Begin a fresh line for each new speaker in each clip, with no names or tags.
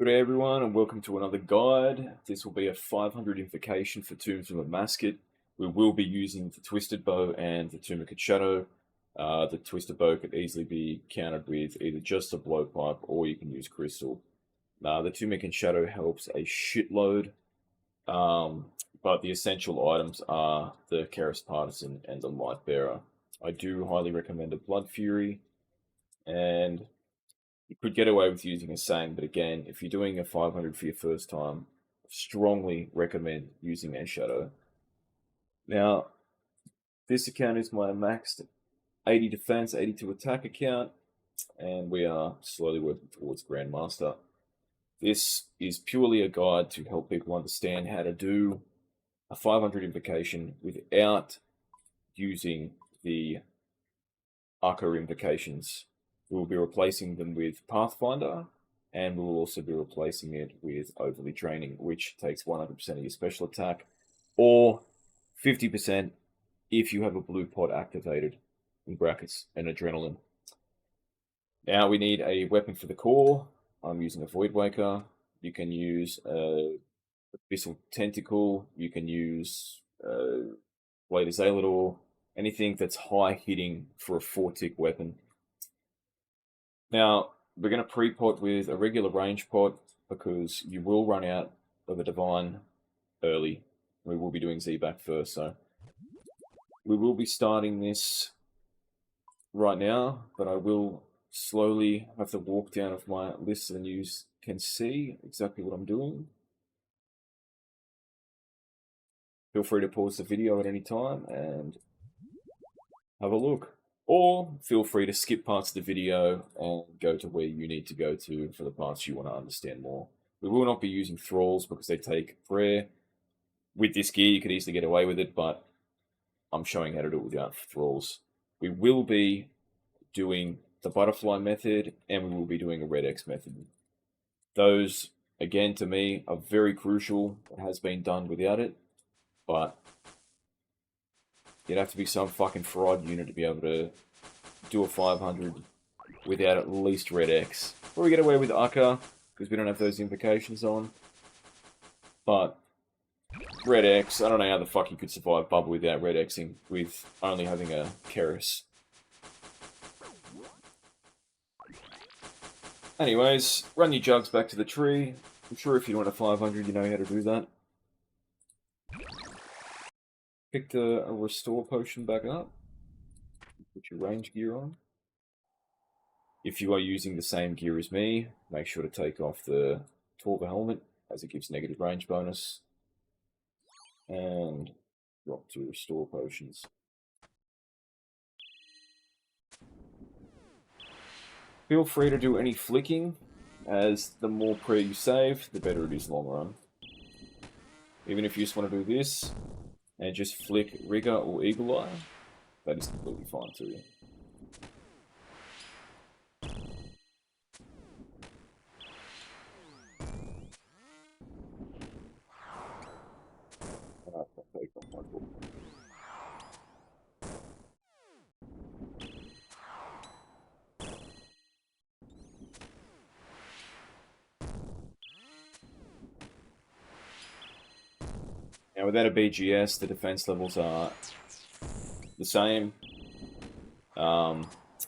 Good day everyone and welcome to another guide. This will be a 500 invocation for Tombs of Amascut. We will be using the Twisted Bow and the Tumican Shadow. The Twisted Bow could easily be countered with either just a blowpipe or you can use crystal. The Tumican Shadow helps a shitload, but the essential items are the Keris Partisan and the Light Bearer. I do highly recommend a Blood Fury, and you could get away with using a Sang, but again, if you're doing a 500 for your first time, strongly recommend using a Shadow. Now, this account is my maxed 80 defense, 82 attack account, and we are slowly working towards Grandmaster. This is purely a guide to help people understand how to do a 500 invocation without using the Akkha invocations. We will be replacing them with Pathfinder, and we will also be replacing it with Overly Training, which takes 100% of your special attack, or 50% if you have a blue pot activated, in brackets, and Adrenaline. Now we need a weapon for the core. I'm using a Void Waker. You can use a Abyssal Tentacle. You can use Blade of Xalador. Anything that's high hitting for a 4-tick weapon. Now, we're going to pre-pot with a regular range pot because you will run out of a Divine early. We will be doing Zebak first, so we will be starting this right now, but I will slowly have to walk down of my list so you can see exactly what I'm doing. Feel free to pause the video at any time and have a look. Or feel free to skip parts of the video and go to where you need to go to for the parts you want to understand more. We will not be using thralls because they take prayer. With this gear, you could easily get away with it, but I'm showing how to do it without thralls. We will be doing the butterfly method, and we will be doing a Redx method. Those, again, to me, are very crucial. It has been done without it, but you'd have to be some fucking fraud unit to be able to do a 500 without at least Redx. Or we get away with Akkha, because we don't have those invocations on. But Redx, I don't know how the fuck you could survive Bubble without Redxing, with only having a Keris. Anyways, run your jugs back to the tree. I'm sure if you want a 500, you know how to do that. Picked a restore potion back up. Put your range gear on. If you are using the same gear as me, make sure to take off the Torva helmet, as it gives negative range bonus. And drop 2 restore potions. Feel free to do any flicking, as the more prayer you save, the better it is long run. Even if you just want to do this, and just flick Rigor or Eagle Eye, that is completely fine too. Now without a BGS, the defense levels are the same,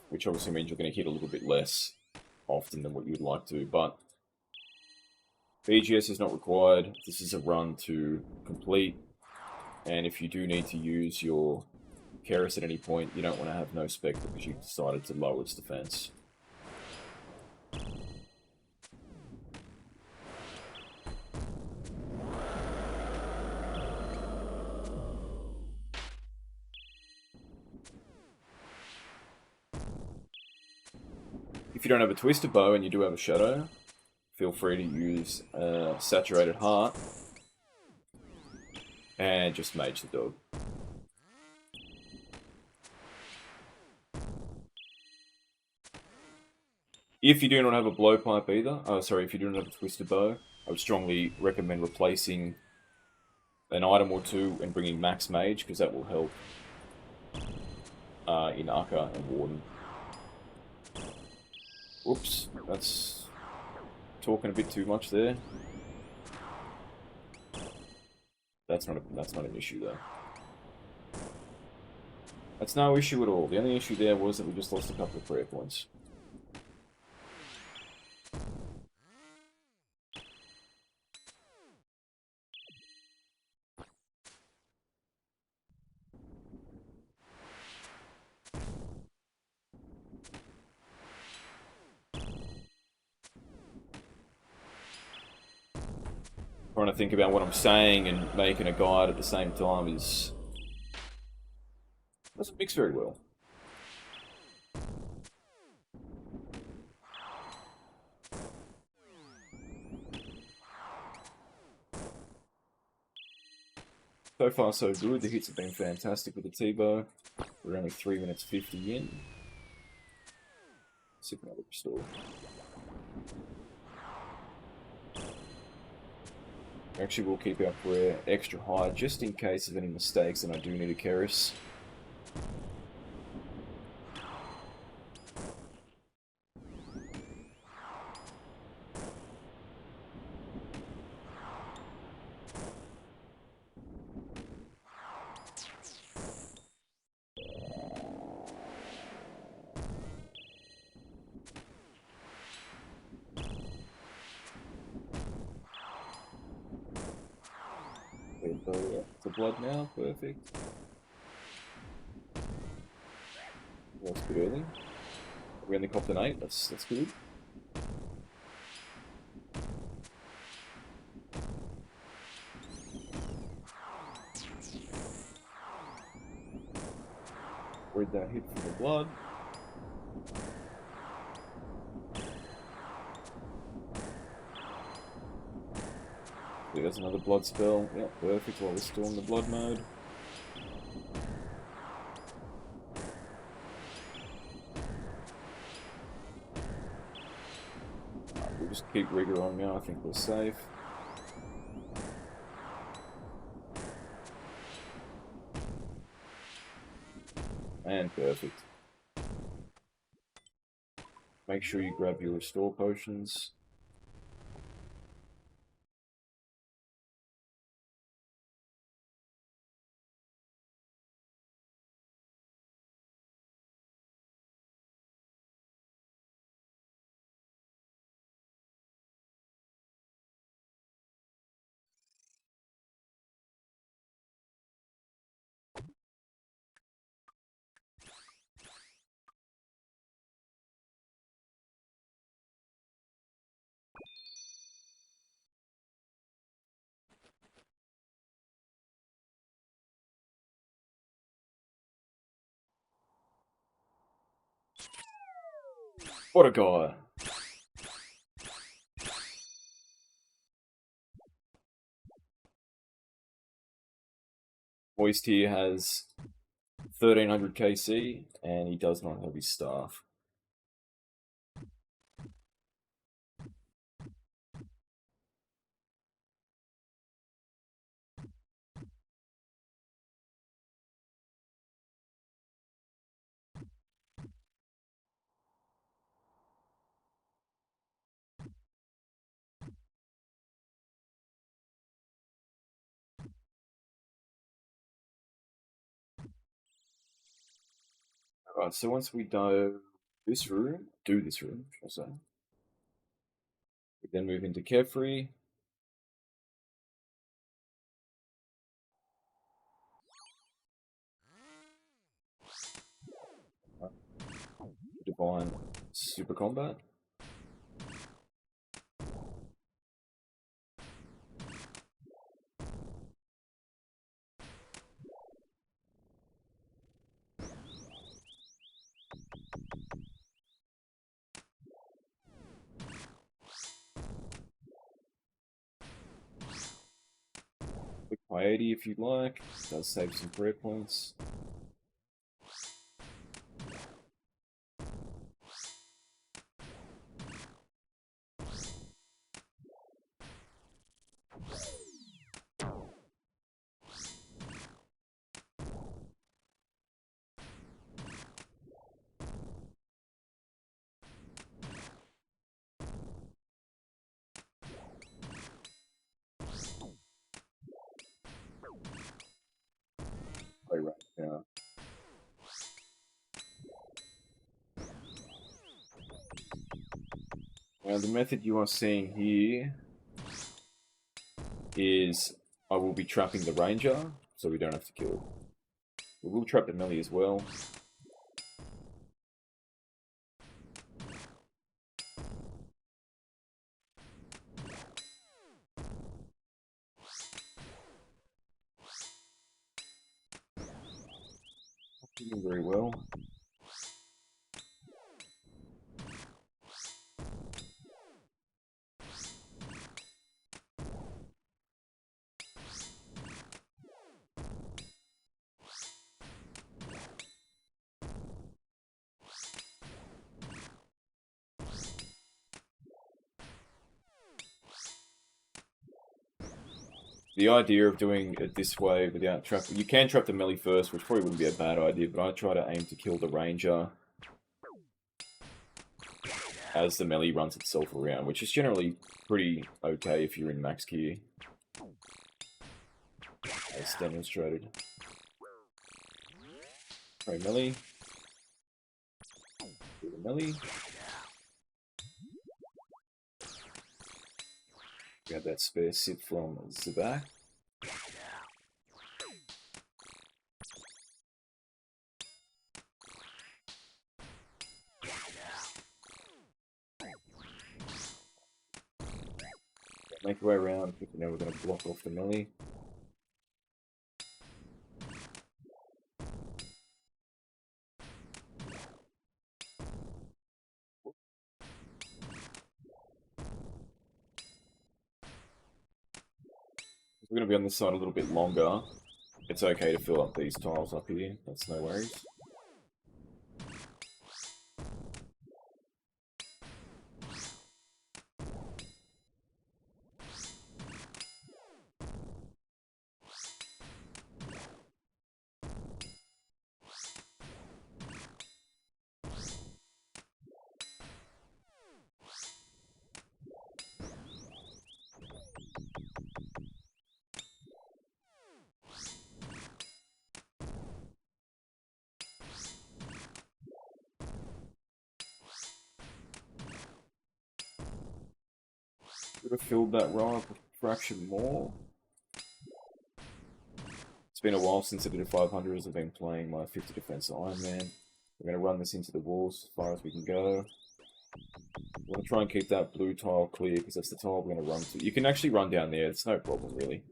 which obviously means you're going to hit a little bit less often than what you'd like to, but BGS is not required. This is a run to complete, and if you do need to use your Keris at any point, you don't want to have no Spectre because you've decided to lower its defense. If you don't have a Twisted Bow and you do have a Shadow, feel free to use Saturated Heart and just Mage the Dog. If you do not have a Blowpipe either, if you do not have a Twisted Bow, I would strongly recommend replacing an item or two and bringing Max Mage, because that will help in Akkha and Warden. Oops, that's talking a bit too much there. That's not an issue though. That's no issue at all. The only issue there was that we just lost a couple of prayer points. Trying to think about what I'm saying and making a guide at the same time doesn't mix very well. So far so good, the hits have been fantastic with the T-bow. We're only 3 minutes 50 in. Sip another restore. Actually, we'll keep our prayer extra high just in case of any mistakes, and I do need a Keris. The blood now, perfect. That's good early. We only copped an 8, that's good. Where'd that hit for the blood? There's another blood spell. Yep, perfect while we're still in the blood mode. We'll just keep rigor on now, I think we're safe. And perfect. Make sure you grab your restore potions. What a guy. Moist here has 1300 KC, and he does not have his staff. Alright, so once we do this room, should I say, we then move into Carefree. Divine Super Combat. Quick piety if you'd like. Does save some prayer points. Now the method you are seeing here is I will be trapping the ranger, so we don't have to kill it. We will trap the melee as well. Doing very well. The idea of doing it this way without trapping... You can trap the melee first, which probably wouldn't be a bad idea, but I try to aim to kill the ranger as the melee runs itself around, which is generally pretty okay if you're in max gear, as demonstrated. Right, melee. Do the melee. Got that spare sip from Zebak. Make our way around, thinking now we're going to block off the melee. We're going to be on this side a little bit longer. It's okay to fill up these tiles up here, that's no worries. Could have filled that row up a fraction more. It's been a while since I did a 500 as I've been playing my 50 defense Iron Man. We're going to run this into the walls as far as we can go. We're going to try and keep that blue tile clear because that's the tile we're going to run to. You can actually run down there, it's no problem really.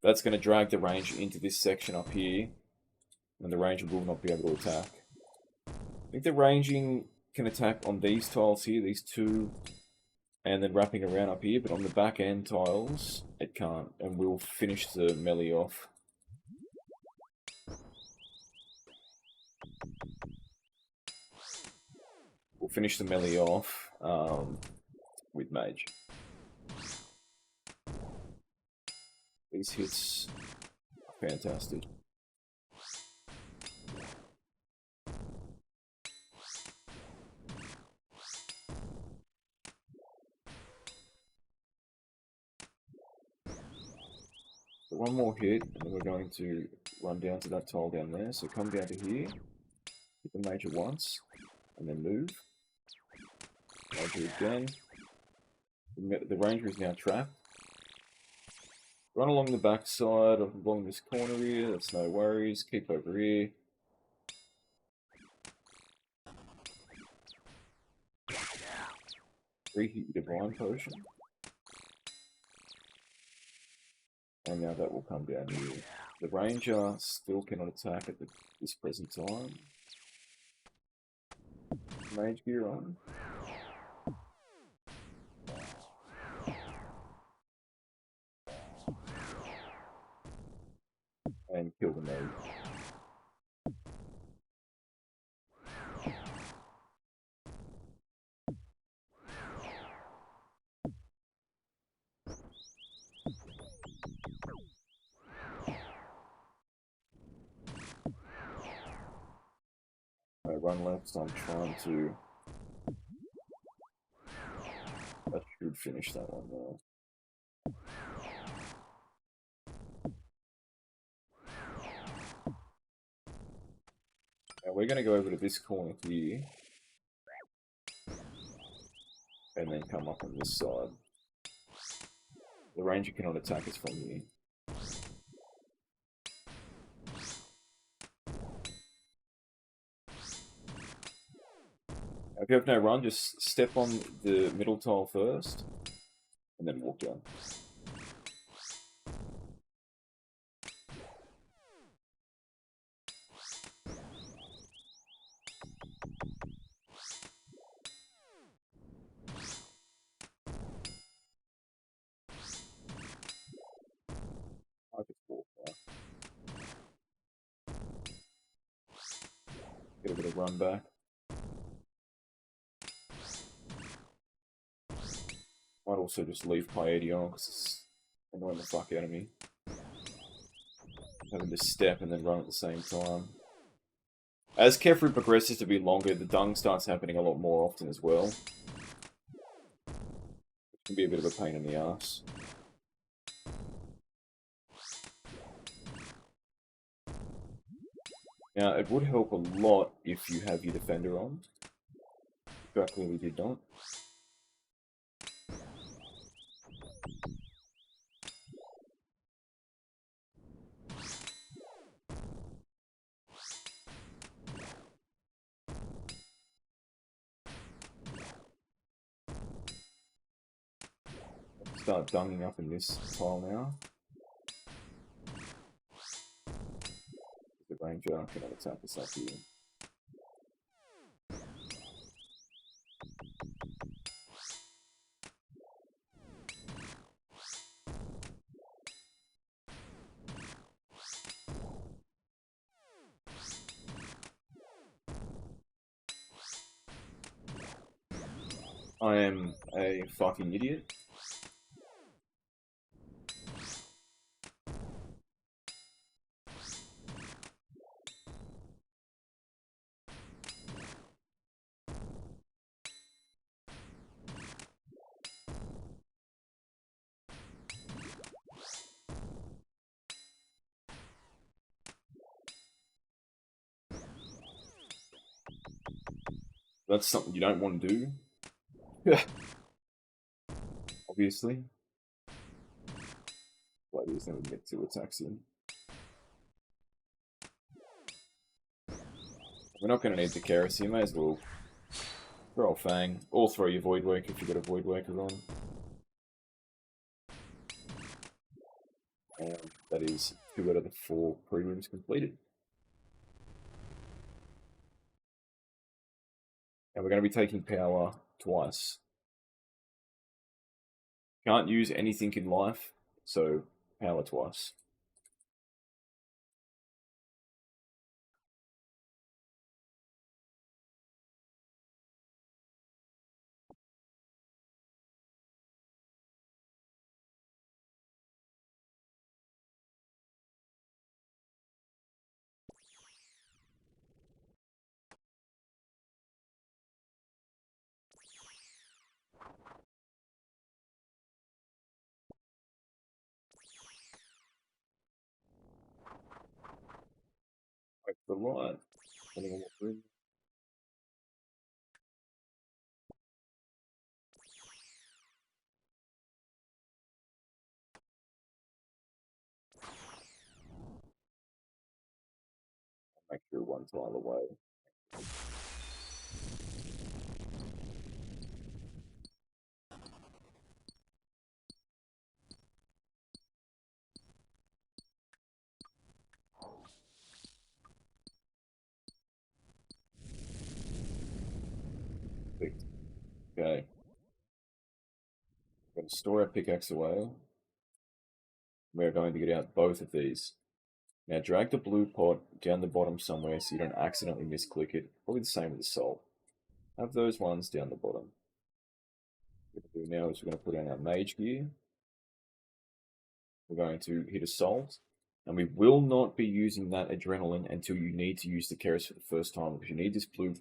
That's going to drag the ranger into this section up here, and the ranger will not be able to attack. I think the ranging can attack on these tiles here, these two, and then wrapping around up here, but on the back end tiles, it can't, and we'll finish the melee off. We'll finish the melee off with mage. These hits are fantastic. So one more hit, and then we're going to run down to that tile down there. So come down to here, hit the major once, and then move. Major again. The ranger is now trapped. Run along the back side, along this corner here, that's no worries. Keep over here. Reheat your divine potion. And now that will come down here. The ranger still cannot attack at this present time. Mage gear on. And kill the mage. I run left, so I'm trying to... That should finish that one now. Now we're going to go over to this corner here and then come up on this side. The ranger cannot attack us from here. If you have no run, just step on the middle tile first, and then walk down. I could walk now. Get a bit of run back. Might also just leave Piety on because it's annoying the fuck out of me. Having to step and then run at the same time. As Kefru progresses to be longer, the dung starts happening a lot more often as well. It can be a bit of a pain in the ass. Now, it would help a lot if you have your defender on. But I clearly did not. Start dunging up in this tile now. The ranger cannot attack us up here. I am a fucking idiot. That's something you don't want to do. Obviously. Why do you never get 2 attacks in? We're not going to need the Keras here, may as well throw a Fang, or throw your Void Waker if you've got a Void Waker on. And that is 2 out of the 4 pre-rooms completed. And we're going to be taking power twice. Can't use anything in life, so power twice. Wait for the light, depending on what room. Make sure 1 tile away. Okay. We're going to store our pickaxe away. We're going to get out both of these. Now drag the blue pot down the bottom somewhere so you don't accidentally misclick it. Probably the same with the salt. Have those ones down the bottom. What we're going to do now is we're going to put on our mage gear. We're going to hit a salt. And we will not be using that adrenaline until you need to use the Keras for the first time, because you need this blue,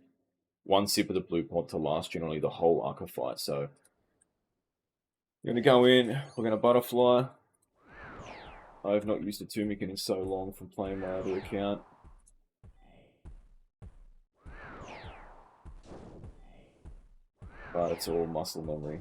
1 sip of the blue pot to last generally the whole Akkha fight. So we're going to go in, we're going to butterfly. I have not used a Apmeken in so long from playing my other account. but it's all muscle memory.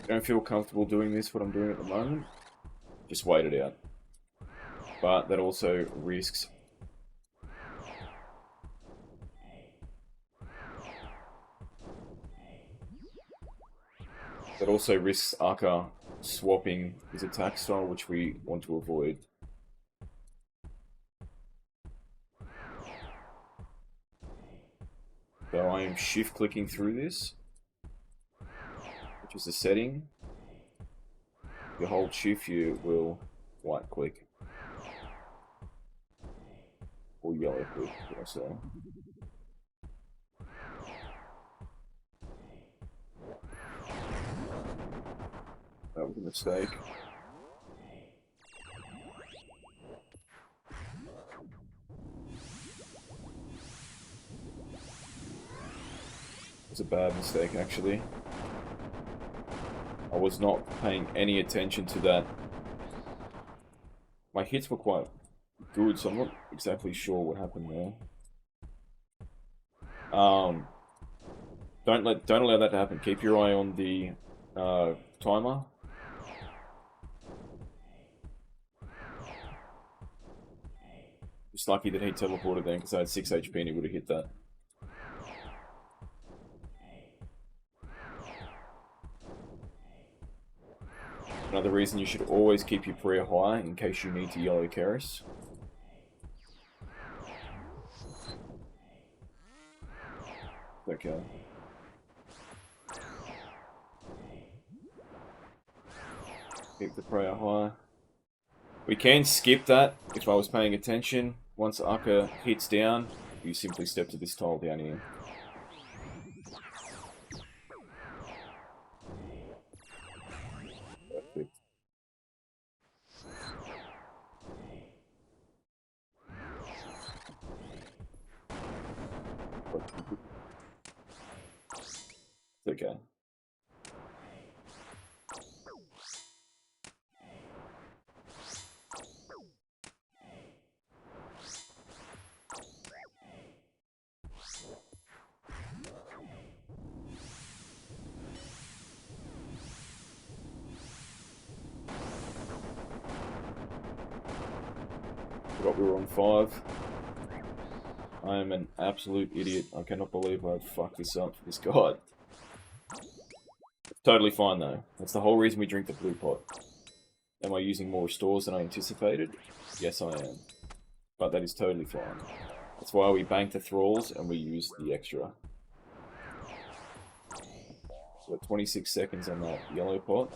Don't feel comfortable doing this, what I'm doing at the moment, just wait it out. But that also risks Akkha swapping his attack style, which we want to avoid. So I am shift clicking through this, which is the setting. If you hold shift, you will right click. Or yellow click, should I say. That was a mistake. It was a bad mistake, actually. I was not paying any attention to that. My hits were quite good, so I'm not exactly sure what happened there. Don't allow that to happen. Keep your eye on the timer. Just lucky that he teleported then, because I had 6 HP and he would have hit that. Another reason you should always keep your prayer high in case you need to yellow Keris. Okay. Keep the prayer high. We can skip that if I was paying attention. Once Akkha hits down, you simply step to this tile down here. Perfect. It's okay. Forgot we were on 5. I am an absolute idiot. I cannot believe I fucked this up for this god. It's totally fine though. That's the whole reason we drink the blue pot. Am I using more restores than I anticipated? Yes, I am. But that is totally fine. That's why we bank the thralls and we use the extra. So 26 seconds on that yellow pot.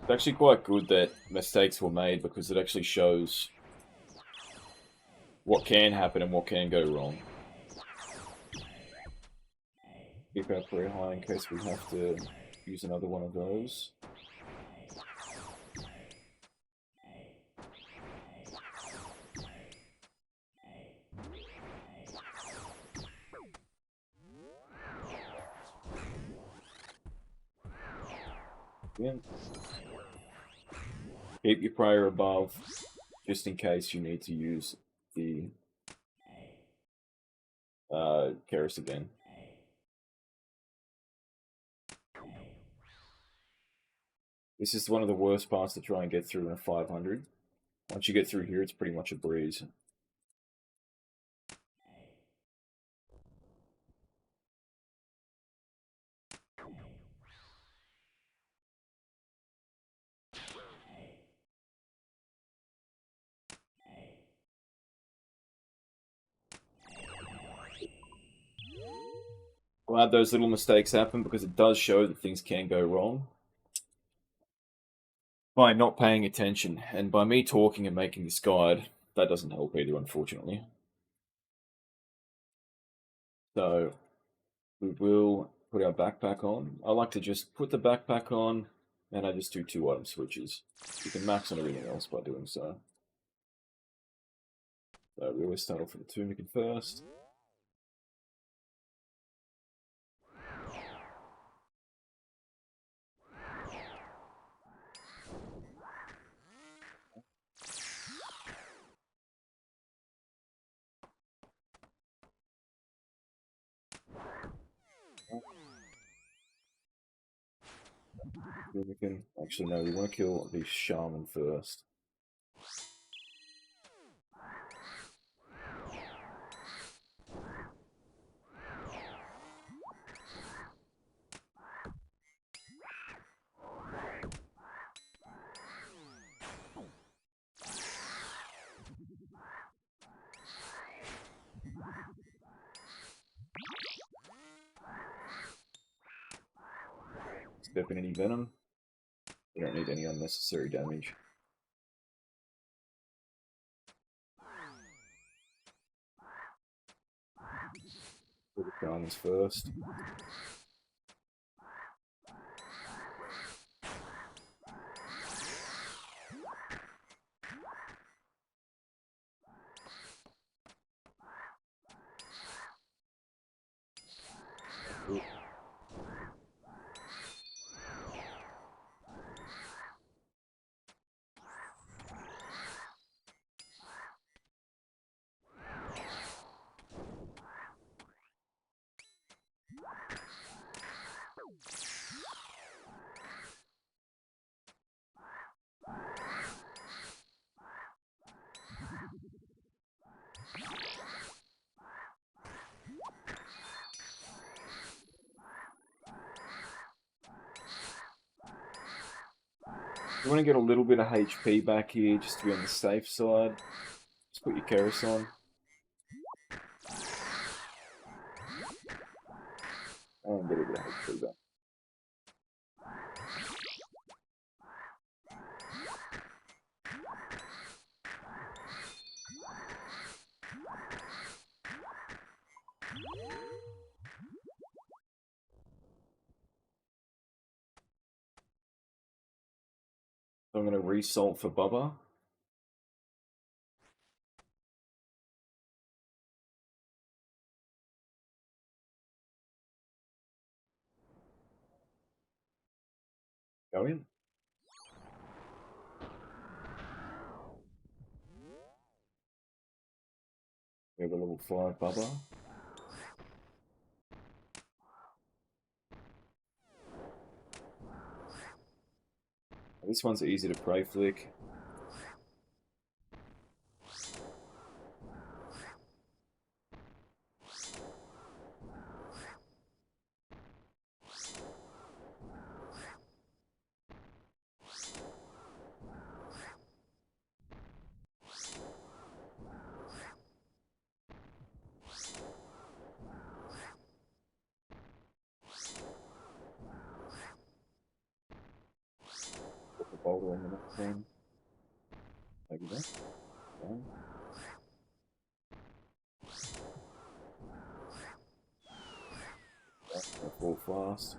It's actually quite good that mistakes were made because it actually shows what can happen and what can go wrong. Keep our prayer high in case we have to use another one of those. Yeah. Keep your prayer above, just in case you need to use the Keris again. This is one of the worst parts to try and get through in a 500. Once you get through here, it's pretty much a breeze. Glad those little mistakes happen because it does show that things can go wrong by not paying attention. And by me talking and making this guide, that doesn't help either, unfortunately. So we will put our backpack on. I like to just put the backpack on and I just do 2 item switches. You can max on everything else by doing so. So we always start off with the Apmeken first. Actually, no, we want to kill the shaman first. Step in any venom. We don't need any unnecessary damage. Put the shamans first. You want to get a little bit of HP back here just to be on the safe side. Just put your Keris on. And get a bit of HP back. So I'm going to resalt for Bubba. Go in. We have a level 5 Bubba. This one's easy to prey flick. Put the boulder on the next one. Maybe that. Okay. That's gonna fall fast.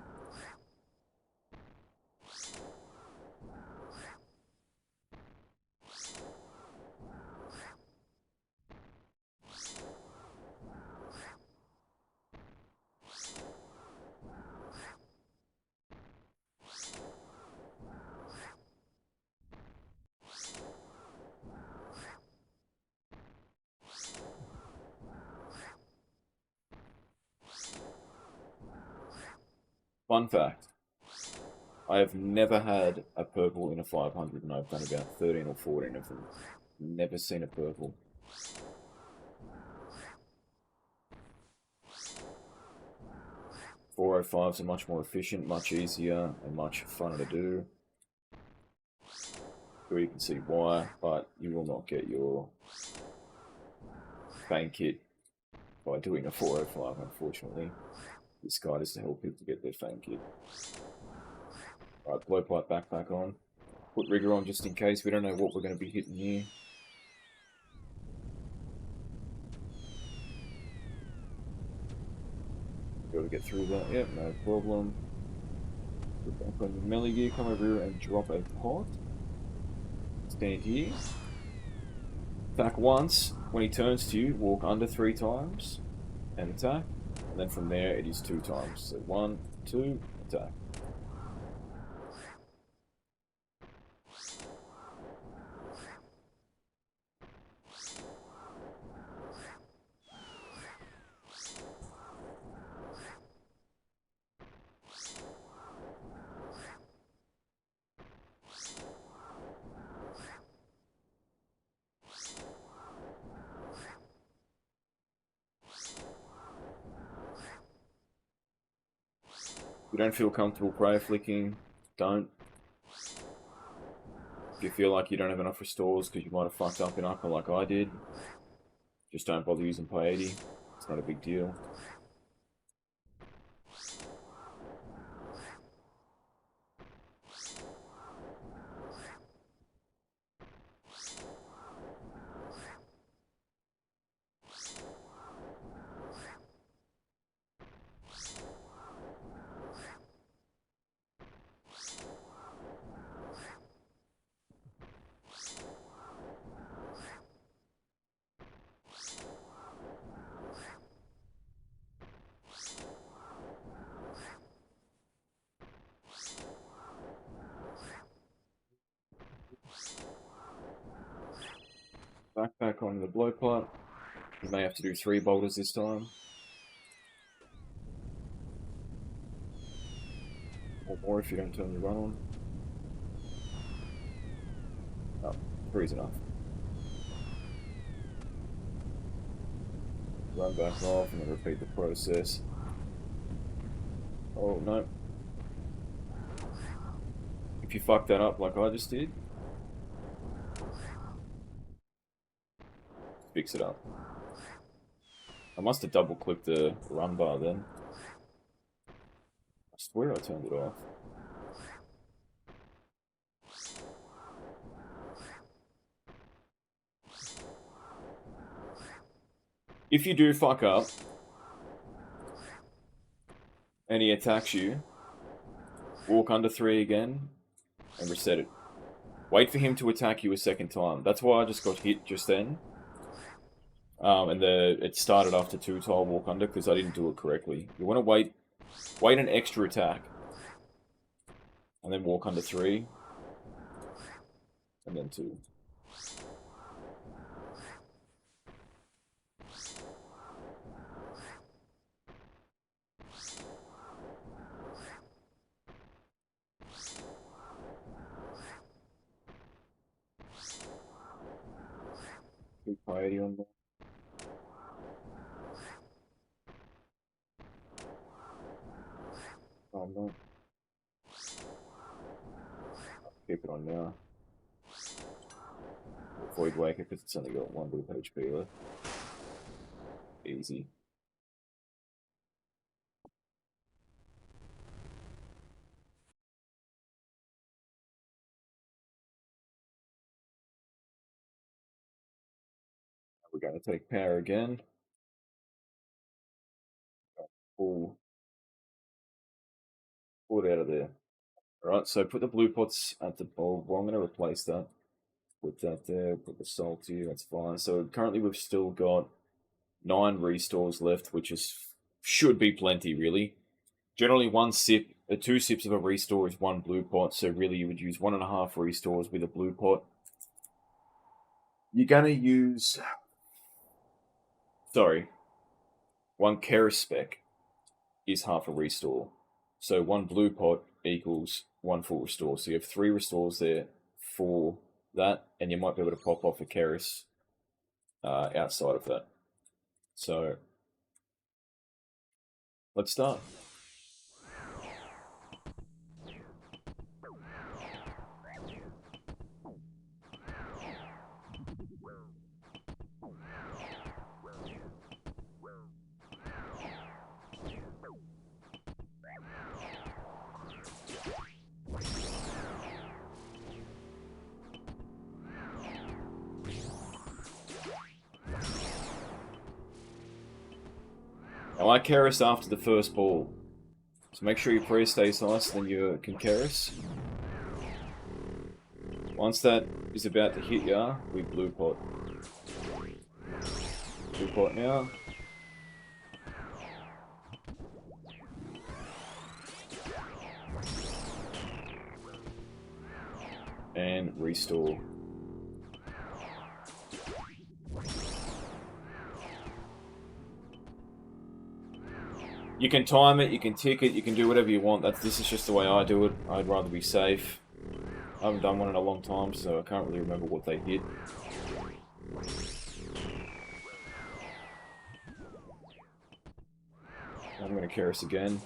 Fun fact. I have never had a purple in a 500 and I've done about 13 or 14 of them. Never seen a purple. .405s are much more efficient, much easier, and much funner to do. Sure, you can see why, but you will not get your fang kit by doing a 405, unfortunately. This guide is to help people get their fang kit. Alright, blowpipe backpack on. Put rigger on just in case. We don't know what we're going to be hitting here. Be able to get through that. Yep, no problem. Put back on your melee gear. Come over here and drop a pot. Stand here. Attack once. When he turns to you, walk under 3 times and attack. And then from there, it is 2 times. So 1, 2, attack. If you don't feel comfortable prayer flicking, don't. If you feel like you don't have enough restores because you might have fucked up in Akkha like I did, just don't bother using piety. It's not a big deal. Backpack on the blowpipe. You may have to do 3 boulders this time. Or more if you don't turn your run on. Oh, 3's enough. Run back off and then repeat the process. Oh, no. If you fuck that up like I just did, fix it up. I must have double clicked the run bar then. I swear I turned it off. If you do fuck up and he attacks you, walk under 3 again and reset it. Wait for him to attack you a second time. That's why I just got hit just then. And it started after 2 tile walk under because I didn't do it correctly. You want to wait an extra attack. And then walk under 3. And then 2. Keep piety on that. Oh no. Keep it on now. Void Waker because it's only got 1 loop HP left. Easy. We're going to take power again. Pull it out of there. Alright, so put the blue pots at the bowl. Well, I'm going to replace that. Put that there, put the salt here, that's fine. So currently we've still got 9 restores left, which should be plenty, really. Generally 2 sips of a restore is 1 blue pot, so really you would use 1.5 restores with a blue pot. You're going to use... Sorry. 1 Keris spec is half a restore. So 1 blue pot equals 1 full restore. So you have 3 restores there for that, and you might be able to pop off a Keris outside of that. So let's start. Now I Keris after the first ball, so make sure your prayer stays nice, then you can Keris. Once that is about to hit ya, we blue pot. Blue pot now. And restore. You can time it, you can tick it, you can do whatever you want. This is just the way I do it. I'd rather be safe. I haven't done one in a long time, so I can't really remember what they hit. I'm going to Keris again.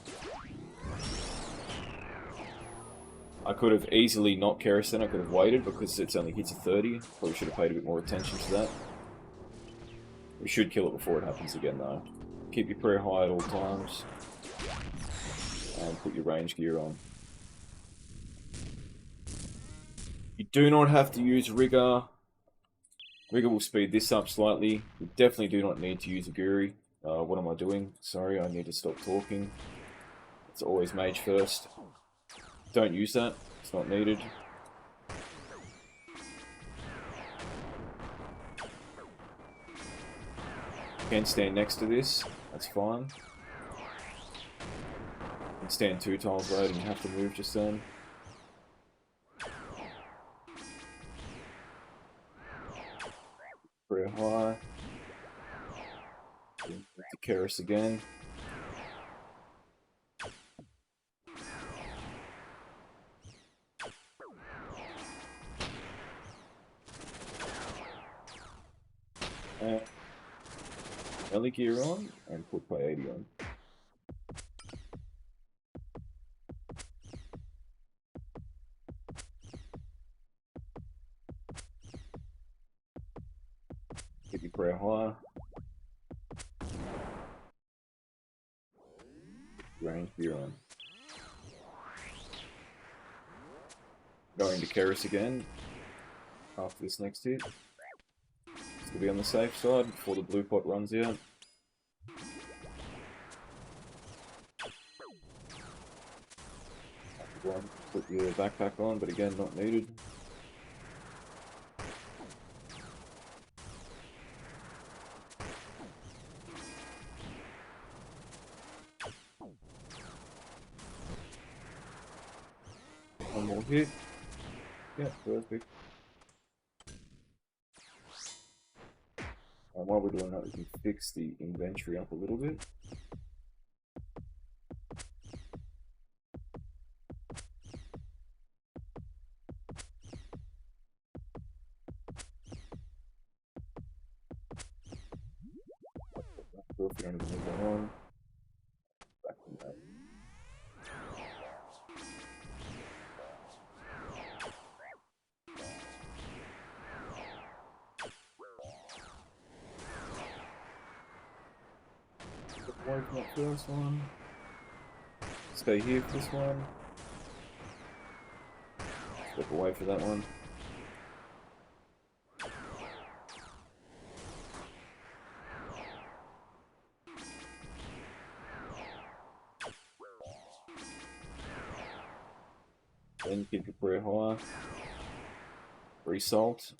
I could have easily not Keris then, I could have waited because it's only hits a 30. Probably should have paid a bit more attention to that. We should kill it before it happens again though. Keep your prayer high at all times. And put your range gear on. You do not have to use Rigor. Rigor will speed this up slightly. You definitely do not need to use a Guri. What am I doing? Sorry, I need to stop talking. It's always mage first. Don't use that. It's not needed. You can stand next to this. That's fine. You can stand 2 tiles right and you have to move just then. Prayer high. To Keris again. Early gear on and put play 80 on. Get your prayer high. Range gear on. Going to Keris again after this next hit. To be on the safe side before the blue pot runs out. Put your backpack on, but again, not needed. One more hit. Yeah, perfect. And while we're doing that, we can fix the inventory up a little bit. If you don't even move that on. Back from that. Away from that first one. Stay here for this one. Step away for that one. Then keep your prayer high. Resalt.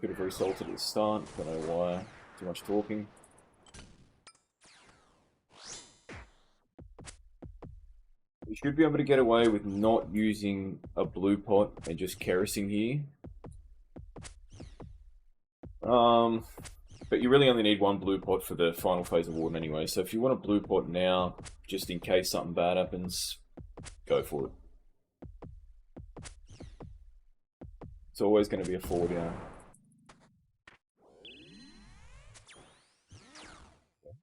Should have resalted at the start. Don't know why. Too much talking. You should be able to get away with not using a blue pot and just Kerising here. But you really only need 1 blue pot for the final phase of Warden anyway. So if you want a blue pot now, just in case something bad happens, go for it. It's always going to be a 4 down.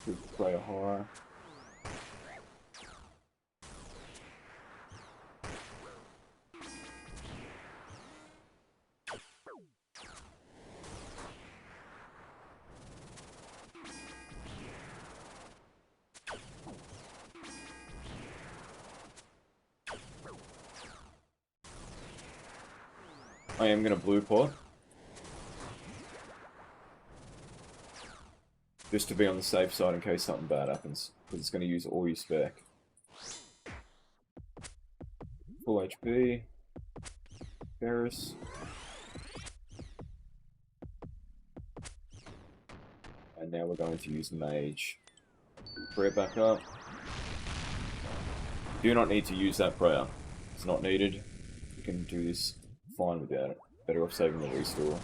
Good player high. I am going to blue pot. Just to be on the safe side in case something bad happens. Because it's going to use all your spec. Full HP. Ferris. And now we're going to use Mage. Prayer back up. Do not need to use that prayer. It's not needed. You can do this fine without it. Better off saving the restore.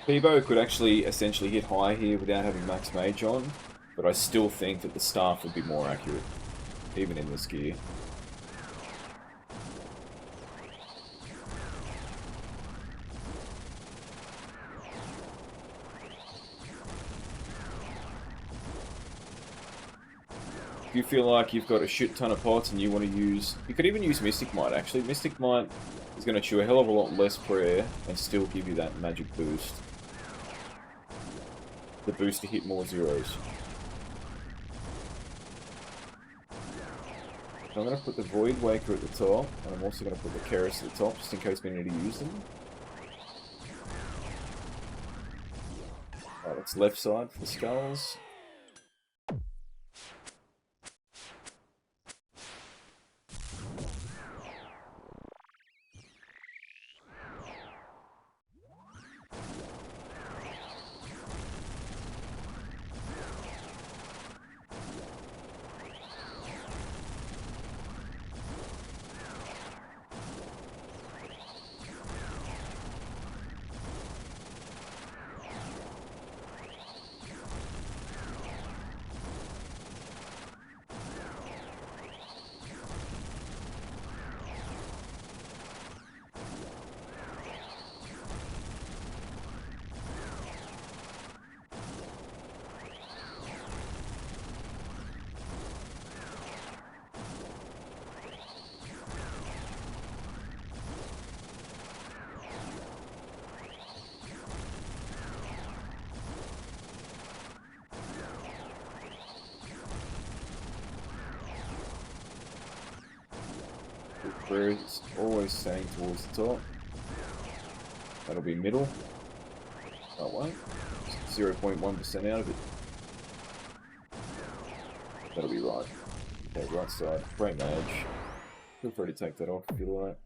Peebo could actually essentially hit high here without having max mage on, but I still think that the staff would be more accurate, even in this gear. If you feel like you've got a shit ton of pots and you want to use... You could even use Mystic Might, actually. Mystic Might is going to chew a hell of a lot less prayer and still give you that magic boost. The boost to hit more zeros. So I'm going to put the Void Waker at the top, and I'm also going to put the Keris at the top, just in case we need to use them. Alright, that's left side for the skulls. Prayer is always staying towards the top. That'll be middle. Oh wait, 0.1% out of it. That'll be right. Okay, right side. Pray mage. Feel free to take that off if you like.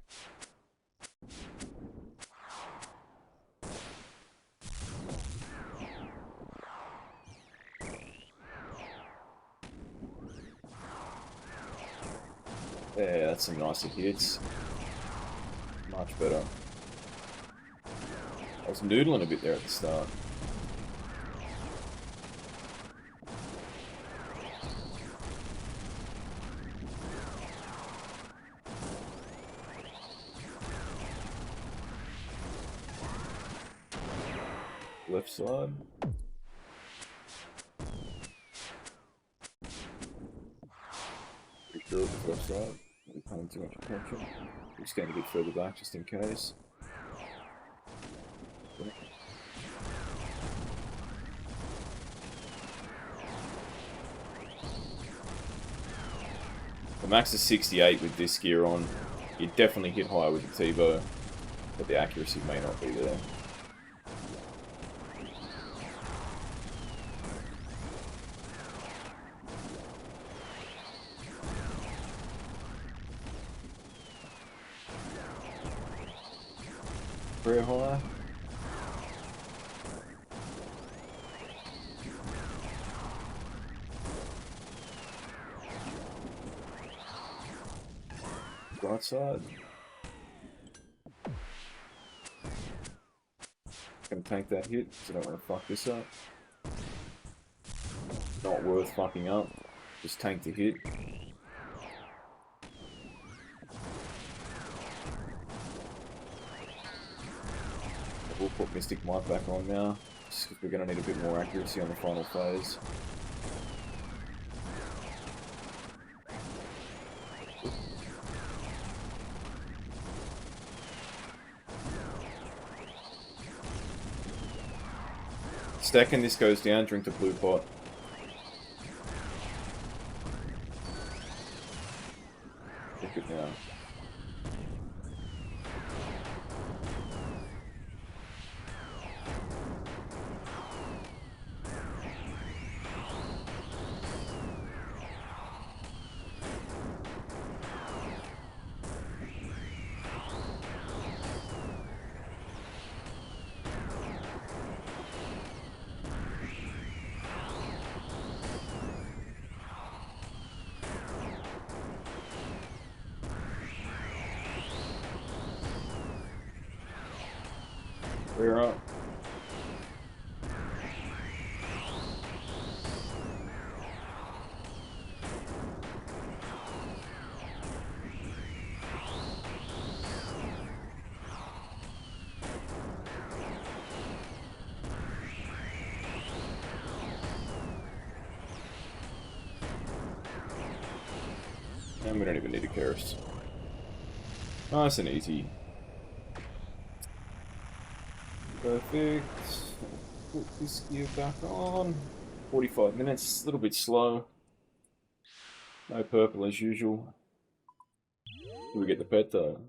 Yeah, that's some nicer hits. Much better. I was noodling a bit there at the start. Left side. Pretty sure it was left side. Not paying too much attention. We'll stand a bit further back just in case. The max is 68 with this gear on. You definitely hit higher with the T-bow, but the accuracy may not be there. prayer high. Right side. Gonna tank that hit, because I don't want to fuck this up. Not worth fucking up. Just tank the hit. We'll put Mystic Might back on now, just because we're going to need a bit more accuracy on the final phase. Second this goes down, drink the blue pot. Drink it now. We're up. And we don't even need a Keras. Nice and easy. Perfect. Put this gear back on. 45 minutes, a little bit slow. No purple as usual. Do we get the pet though?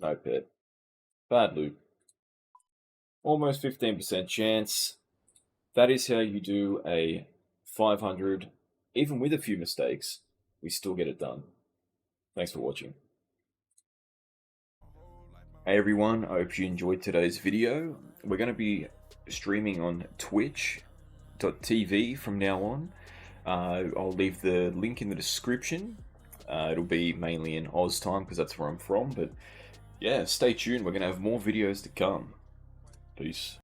No pet. Bad loop. Almost 15% chance. That is how you do a 500. Even with a few mistakes, we still get it done. Thanks for watching. Hey everyone, I hope you enjoyed today's video. We're going to be streaming on twitch.tv from now on. I'll leave the link in the description. It'll be mainly in Oz time because that's where I'm from, but yeah, stay tuned. We're going to have more videos to come. Peace.